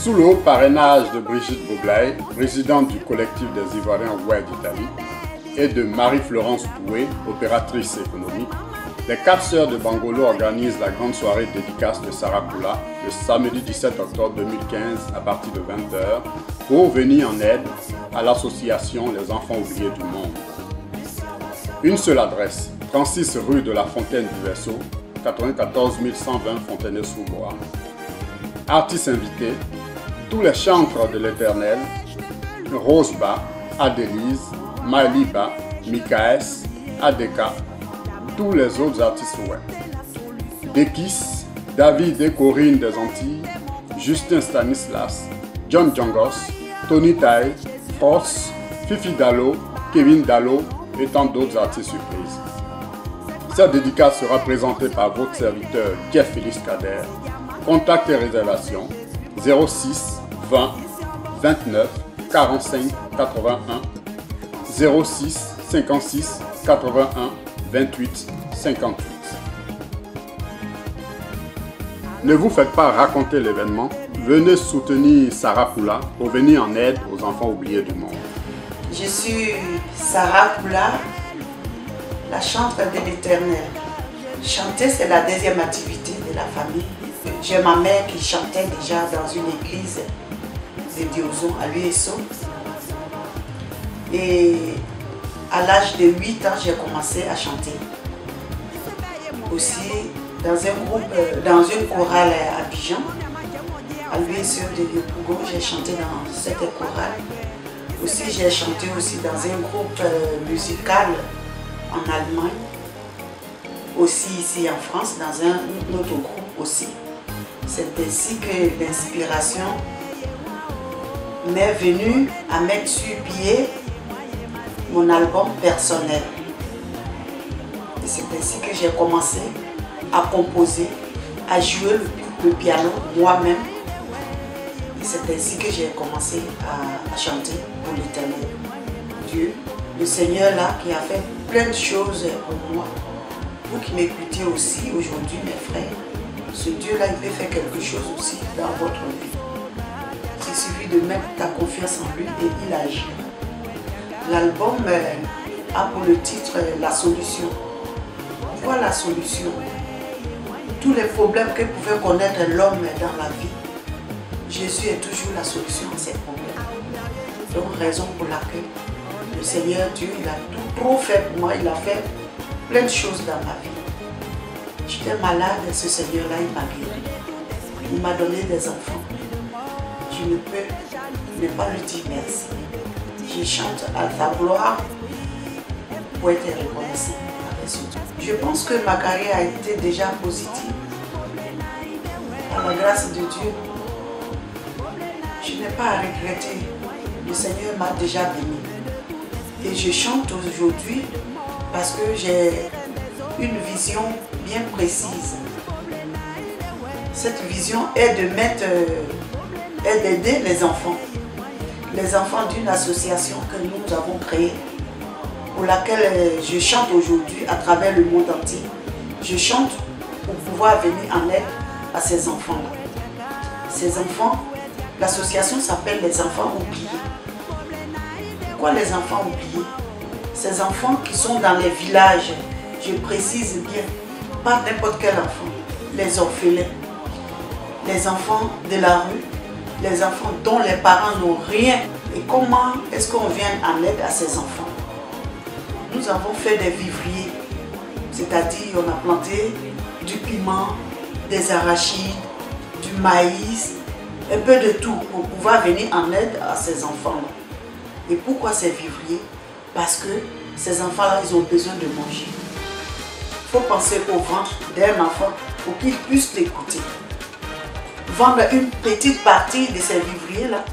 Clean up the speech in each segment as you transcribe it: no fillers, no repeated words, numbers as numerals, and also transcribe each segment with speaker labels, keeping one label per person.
Speaker 1: Sous le haut parrainage de Brigitte Boglaye, présidente du collectif des Ivoiriens Ouai d'Italie, et de Marie-Florence Doué, opératrice économique, les 4 sœurs de Bangolo organisent la grande soirée dédicace de Sarakula le samedi 17 octobre 2015 à partir de 20 h pour venir en aide à l'association Les Enfants Oubliés du Monde. Une seule adresse, 36 rue de la Fontaine du Verseau, 94 120 Fontenay-sous-Bois. Artistes invités, tous les chantres de l'Éternel, Roseba, Adélise, Maliba, Mikaes, Adeka, tous les autres artistes web. Dekis, David et Corinne des Antilles, Justin Stanislas, John Jongos, Tony Tai, Force, Fifi Dallo, Kevin Dallo et tant d'autres artistes surprises. Cette dédicace sera présentée par votre serviteur Jeff Félix Kader. Contact et réservation 06 20 29 45 81 06 56 81 28 58. Ne vous faites pas raconter l'événement. Venez soutenir Sarakula pour venir en aide aux enfants oubliés du monde.
Speaker 2: Je suis Sarakula, la chantre de l'Éternel. Chanter, c'est la deuxième activité de la famille. J'ai ma mère qui chantait déjà dans une église de Diozon à l'USO. Et à l'âge de 8 ans, j'ai commencé à chanter. Aussi dans un groupe, dans une chorale à Abidjan, à l'USO de Yopougon, j'ai chanté dans cette chorale. Aussi, j'ai chanté aussi dans un groupe musical en Allemagne. Aussi ici en France, dans un autre groupe aussi. C'est ainsi que l'inspiration m'est venue à mettre sur pied mon album personnel. Et c'est ainsi que j'ai commencé à composer, à jouer le piano moi-même. Et c'est ainsi que j'ai commencé à chanter pour l'Éternel. Dieu, le Seigneur là qui a fait plein de choses pour moi. Vous qui m'écoutez aussi aujourd'hui, mes frères, ce Dieu-là, il peut faire quelque chose aussi dans votre vie. Il suffit de mettre ta confiance en lui et il agit. L'album a pour le titre La Solution. Pourquoi la solution? Tous les problèmes que pouvait connaître l'homme dans la vie, Jésus est toujours la solution à ces problèmes. Donc, raison pour laquelle le Seigneur Dieu, il a tout trop fait pour moi, il a fait plein de choses dans ma vie. J'étais malade et ce Seigneur-là, il m'a guéri. Il m'a donné des enfants. Je ne peux ne pas lui dire merci. Je chante à ta gloire pour être reconnaissant. Je pense que ma carrière a été déjà positive. Par la grâce de Dieu, je n'ai pas à regretter. Le Seigneur m'a déjà béni. Et je chante aujourd'hui parce que j'ai une vision bien précise. Cette vision est d'aider les enfants d'une association que nous avons créée, pour laquelle je chante aujourd'hui à travers le monde entier. Je chante pour pouvoir venir en aide à ces enfants-là. Ces enfants, l'association s'appelle Les Enfants Oubliés. Pourquoi les enfants oubliés? Ces enfants qui sont dans les villages, je précise bien, pas n'importe quel enfant, les orphelins, les enfants de la rue, les enfants dont les parents n'ont rien. Et comment est-ce qu'on vient en aide à ces enfants? Nous avons fait des vivriers, c'est-à-dire on a planté du piment, des arachides, du maïs, un peu de tout pour pouvoir venir en aide à ces enfants-là. Et pourquoi ces vivriers? Parce que ces enfants-là, ils ont besoin de manger. Il faut penser au ventre d'un enfant pour qu'il puisse l'écouter. Vendre une petite partie de ces vivriers-là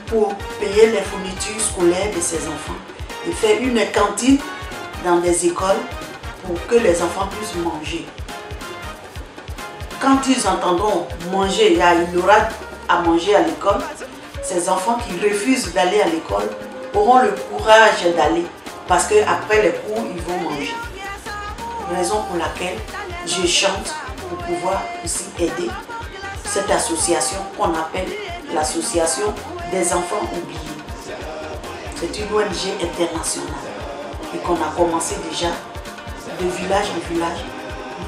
Speaker 2: pour payer les fournitures scolaires de ces enfants et faire une cantine dans des écoles pour que les enfants puissent manger. Quand ils entendront manger, il y aura à manger à l'école, ces enfants qui refusent d'aller à l'école auront le courage d'aller parce qu'après les cours, ils vont manger. Raison pour laquelle je chante pour pouvoir aussi aider cette association qu'on appelle l'association des enfants oubliés. C'est une ONG internationale et qu'on a commencé déjà de village en village.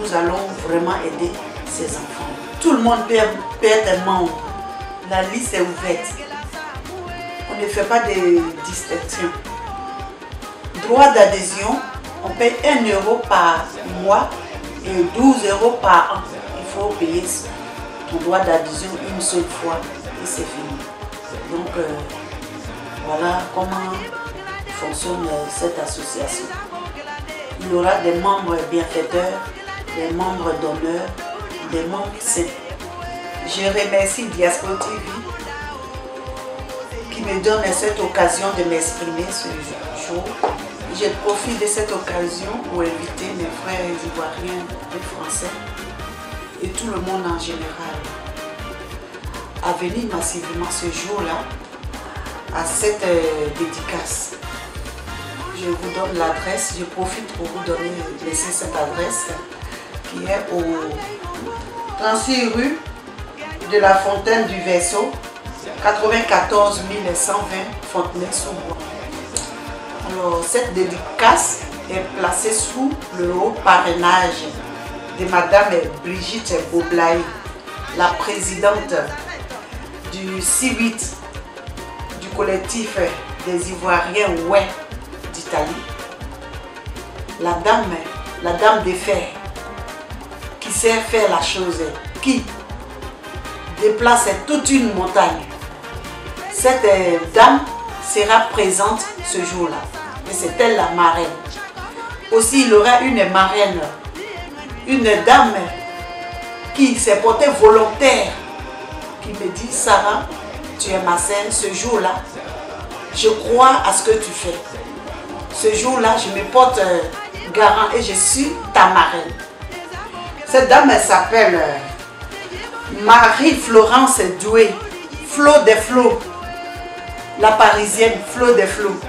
Speaker 2: Nous allons vraiment aider ces enfants. Tout le monde peut être membre. La liste est ouverte. On ne fait pas de distinction. Droit d'adhésion, on paye 1 € par mois et 12 € par an. Il faut payer ton droit d'adhésion une seule fois et c'est fini. Donc voilà comment fonctionne cette association. Il y aura des membres bienfaiteurs, des membres d'honneur, des membres saints. Je remercie Diaspora TV qui me donne cette occasion de m'exprimer ce jour. Je profite de cette occasion pour inviter mes frères ivoiriens et français et tout le monde en général à venir massivement ce jour-là à cette dédicace. Je vous donne l'adresse, je profite pour vous laisser cette adresse qui est au 36 rue de la Fontaine du Verseau, 94 120 Fontenay-sous-Bois. Alors, cette dédicace est placée sous le haut parrainage de Madame Brigitte Boblaye, la présidente du C8 du collectif des Ivoiriens Ouai d'Italie. La dame de fer qui sait faire la chose, qui déplace toute une montagne. Cette dame sera présente ce jour-là. Et c'est elle la marraine. Aussi, il y aura une marraine, une dame qui s'est portée volontaire, qui me dit: Sarah, tu es ma sœur, ce jour-là, je crois à ce que tu fais. Ce jour-là, je me porte garant et je suis ta marraine. Cette dame, elle s'appelle Marie-Florence Doué, Flo des Flots, la parisienne Flo des Flots.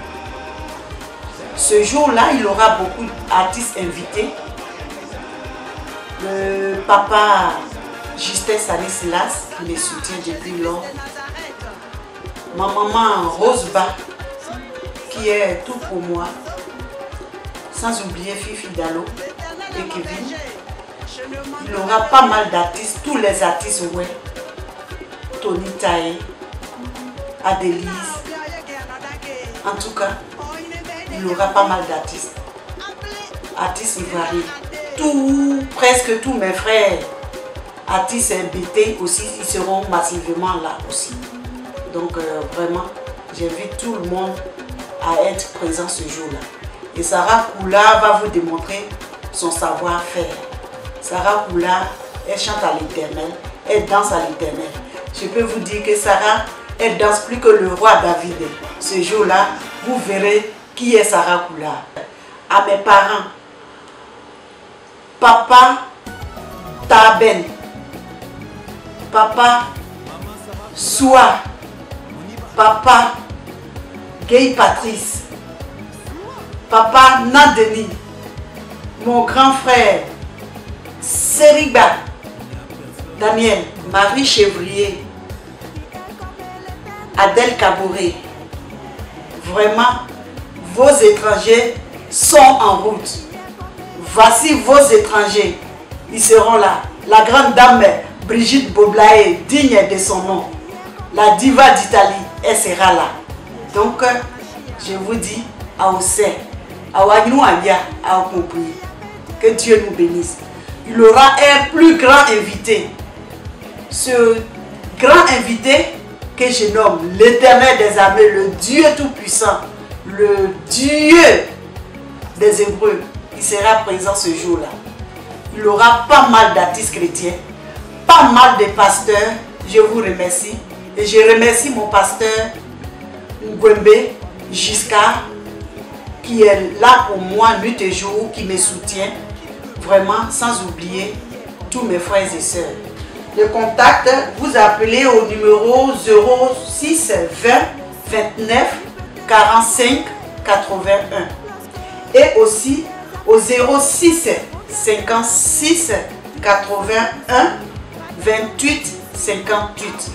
Speaker 2: Ce jour-là, il y aura beaucoup d'artistes invités. Le papa Justin Stanislas qui me soutient depuis lors. Ma maman Roseba qui est tout pour moi. Sans oublier Fifi Dalo et Kevin. Il y aura pas mal d'artistes, tous les artistes, ouais. Tony Taé, Adélise. En tout cas, il y aura pas mal d'artistes. Artistes ivoiriens. Presque tous mes frères artistes BT aussi, ils seront massivement là aussi. Donc vraiment, j'invite tout le monde à être présent ce jour-là. Et Sarah Koula va vous démontrer son savoir-faire. Sarah Koula, elle chante à l'Éternel, elle danse à l'Éternel. Je peux vous dire que Sarah, elle danse plus que le roi David. Ce jour-là, vous verrez qui est Sarah Koula. À mes parents, Papa Taben, Papa Soua, Papa Gay Patrice, Papa Nadeni, mon grand frère Seriba, Damien, Marie Chevrier, Adèle Cabouré. Vraiment, vos étrangers sont en route. Voici vos étrangers. Ils seront là. La grande dame Brigitte Boblaye, digne de son nom. La diva d'Italie, elle sera là. Donc, je vous dis, à Ossé, à Wagnou Abia, à Okompri, que Dieu nous bénisse. Il y aura un plus grand invité. Ce grand invité que je nomme l'Éternel des armées, le Dieu Tout-Puissant, le Dieu des Hébreux, il sera présent ce jour-là. Il y aura pas mal d'artistes chrétiens, pas mal de pasteurs. Je vous remercie. Et je remercie mon pasteur Ngwembe Giscard, qui est là pour moi nuit et jour, qui me soutient. Vraiment, sans oublier tous mes frères et sœurs. Le contact, vous appelez au numéro 06 20 29 45 81 et aussi au 06 56 81 28 58.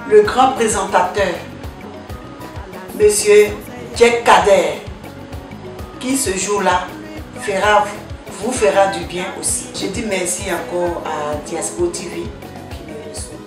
Speaker 2: le grand présentateur, Monsieur Jack Kader, qui ce jour-là vous fera du bien aussi. Je dis merci encore à Diaspora TV qui me reçoit.